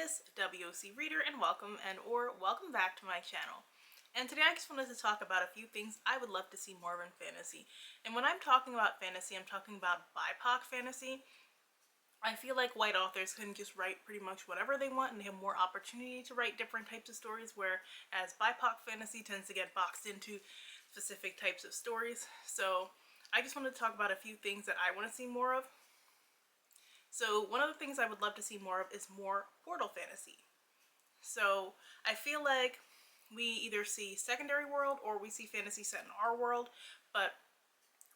Miss WOC Reader, and welcome back to my channel. And today I just wanted to talk about a few things I would love to see more of in fantasy. And when I'm talking about fantasy, I'm talking about BIPOC fantasy. I feel like white authors can just write pretty much whatever they want and they have more opportunity to write different types of stories, whereas BIPOC fantasy tends to get boxed into specific types of stories. So I just wanted to talk about a few things that I want to see more of. So one of the things I would love to see more of is more portal fantasy. So I feel like we either see secondary world or we see fantasy set in our world, but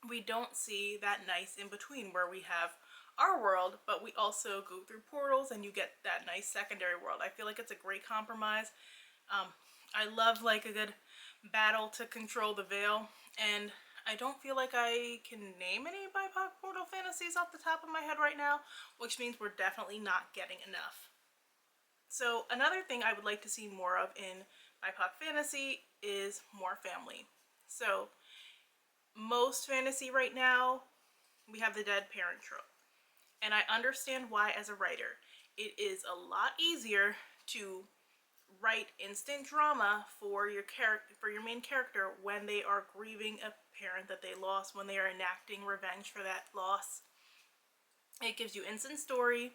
we don't see that nice in between where we have our world, but we also go through portals and you get that nice secondary world. I feel like it's a great compromise. I love like a good battle to control the veil, and I don't feel like I can name any BIPOC portal fantasies off the top of my head right now, which means we're definitely not getting enough. So another thing I would like to see more of in BIPOC fantasy is more family. So most fantasy right now, we have the dead parent trope. And I understand why as a writer. It is a lot easier to write instant drama for your main character when they are grieving a parent that they lost, when they are enacting revenge for that loss. It gives you instant story.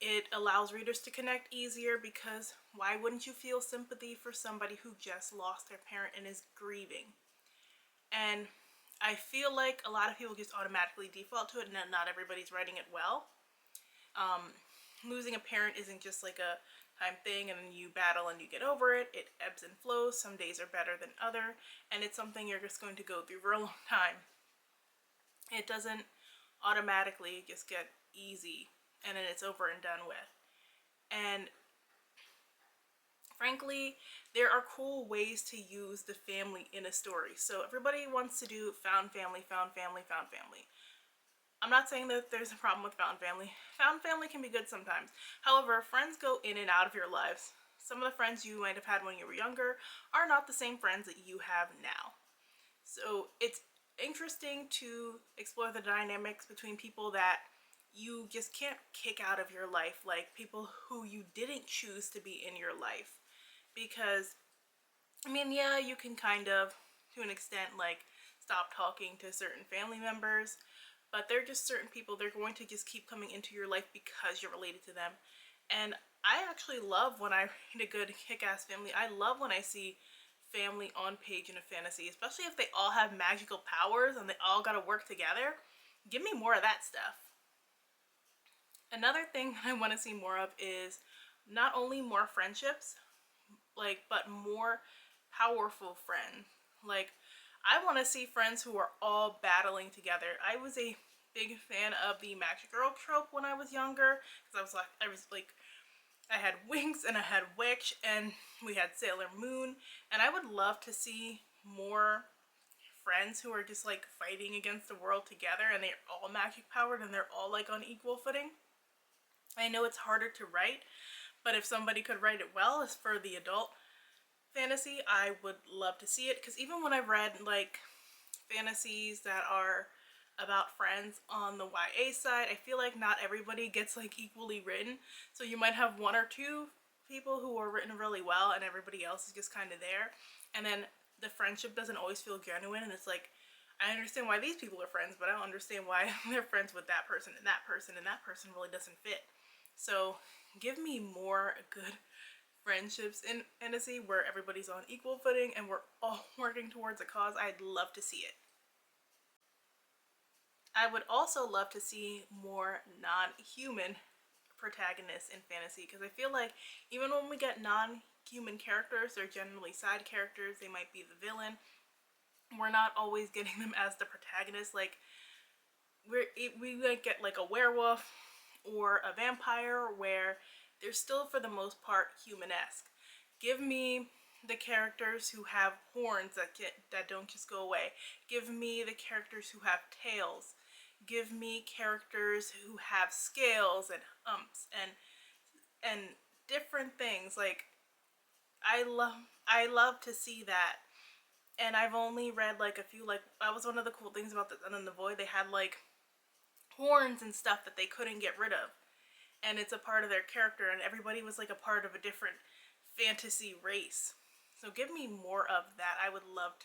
It allows readers to connect easier because why wouldn't you feel sympathy for somebody who just lost their parent and is grieving? And I feel like a lot of people just automatically default to it, and not everybody's writing it well. Losing a parent isn't just like a time thing and then you battle and you get over it. It ebbs and flows. Some days are better than other, and it's something you're just going to go through for a long time. It doesn't automatically just get easy and then it's over and done with. And frankly, there are cool ways to use the family in a story. So everybody wants to do found family, found family, found family. I'm not saying that there's a problem with found family. Found family can be good sometimes. However, friends go in and out of your lives. Some of the friends you might have had when you were younger are not the same friends that you have now. So it's interesting to explore the dynamics between people that you just can't kick out of your life, like people who you didn't choose to be in your life. Because, I mean, yeah, you can kind of, to an extent, like, stop talking to certain family members, but they're just certain people. They're going to just keep coming into your life because you're related to them. And I actually love when I read a good kick-ass family. I love when I see family on page in a fantasy, especially if they all have magical powers and they all gotta work together. Give me more of that stuff. Another thing that I want to see more of is not only more friendships, but more powerful friends. Like, I want to see friends who are all battling together. I was a big fan of the magic girl trope when I was younger, because I had Winx and I had Witch and we had Sailor Moon, and I would love to see more friends who are just like fighting against the world together and they're all magic powered and they're all like on equal footing. I know it's harder to write, but if somebody could write it well as for the adult fantasy, I would love to see it. Because even when I've read like fantasies that are about friends on the YA side, I feel like not everybody gets like equally written. So you might have one or two people who are written really well and everybody else is just kind of there, and then the friendship doesn't always feel genuine, and it's like, I understand why these people are friends, but I don't understand why they're friends with that person and that person and that person really doesn't fit. So give me more good friendships in fantasy where everybody's on equal footing and we're all working towards a cause. I'd love to see it. I would also love to see more non-human protagonists in fantasy, because I feel like even when we get non-human characters, they're generally side characters. They might be the villain. We're not always getting them as the protagonist. Like, we might get like a werewolf or a vampire where they're still for the most part human-esque. Give me the characters who have horns that don't just go away. Give me the characters who have tails. Give me characters who have scales and humps and different things. Like, I love to see that. And I've only read like a few, like, that was one of the cool things about the Void. They had like horns and stuff that they couldn't get rid of. and it's a part of their character, and everybody was like a part of a different fantasy race. So give me more of that. I would love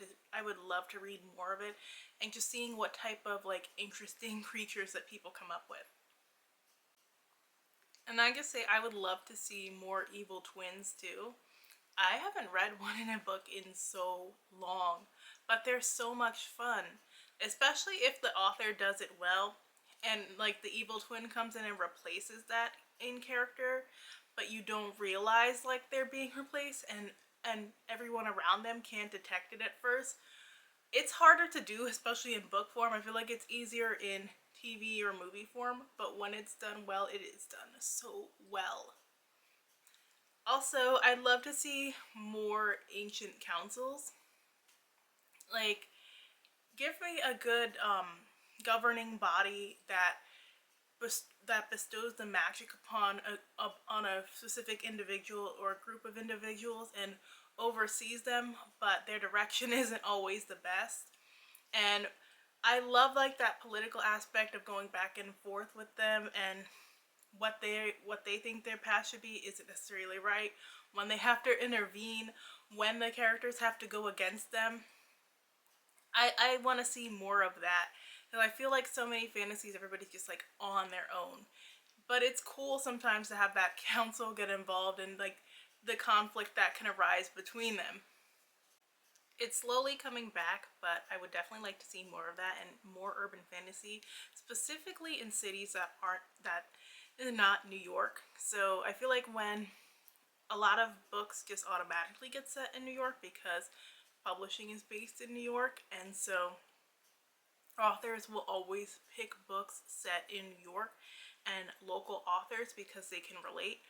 to read more of it, and just seeing what type of like interesting creatures that people come up with. And I just say I would love to see more evil twins too. I haven't read one in a book in so long, but they're so much fun, especially if the author does it well and like the evil twin comes in and replaces that in character, but you don't realize like they're being replaced, and everyone around them can't detect it at first. It's harder to do, especially in book form. I feel like it's easier in TV or movie form, but when it's done well, it is done so well. Also, I'd love to see more ancient councils. Like, give me a good governing body that bestows the magic upon a specific individual or a group of individuals and oversees them, but their direction isn't always the best. And I love like that political aspect of going back and forth with them, and what they think their path should be isn't necessarily right. When they have to intervene, when the characters have to go against them, I want to see more of that. Because I feel like so many fantasies, everybody's just like on their own. But it's cool sometimes to have that council get involved and like the conflict that can arise between them. It's slowly coming back, but I would definitely like to see more of that and more urban fantasy, specifically in cities that is not New York. So I feel like when a lot of books just automatically get set in New York because publishing is based in New York, and so authors will always pick books set in New York and local authors because they can relate.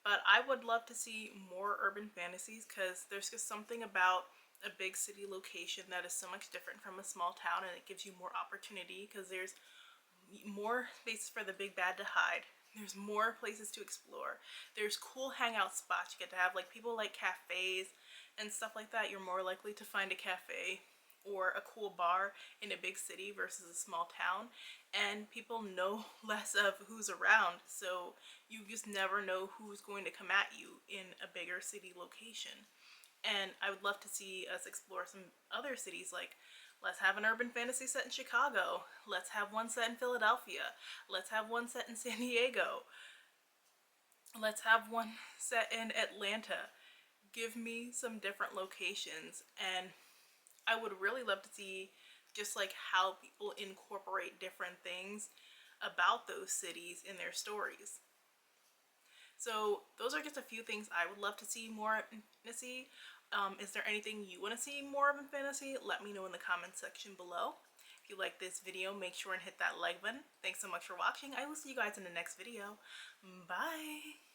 But I would love to see more urban fantasies because there's just something about a big city location that is so much different from a small town, and it gives you more opportunity because there's more spaces for the big bad to hide. There's more places to explore. There's cool hangout spots. You get to have like people like cafes and stuff like that. You're more likely to find a cafe or a cool bar in a big city versus a small town, and people know less of who's around, so you just never know who's going to come at you in a bigger city location. And I would love to see us explore some other cities, like let's have an urban fantasy set in Chicago, let's have one set in Philadelphia, let's have one set in San Diego, let's have one set in Atlanta. Give me some different locations, and I would really love to see just like how people incorporate different things about those cities in their stories. So those are just a few things I would love to see more in fantasy. Is there anything you want to see more of in fantasy? Let me know in the comment section below. If you like this video, make sure and hit that like button. Thanks so much for watching. I will see you guys in the next video. Bye!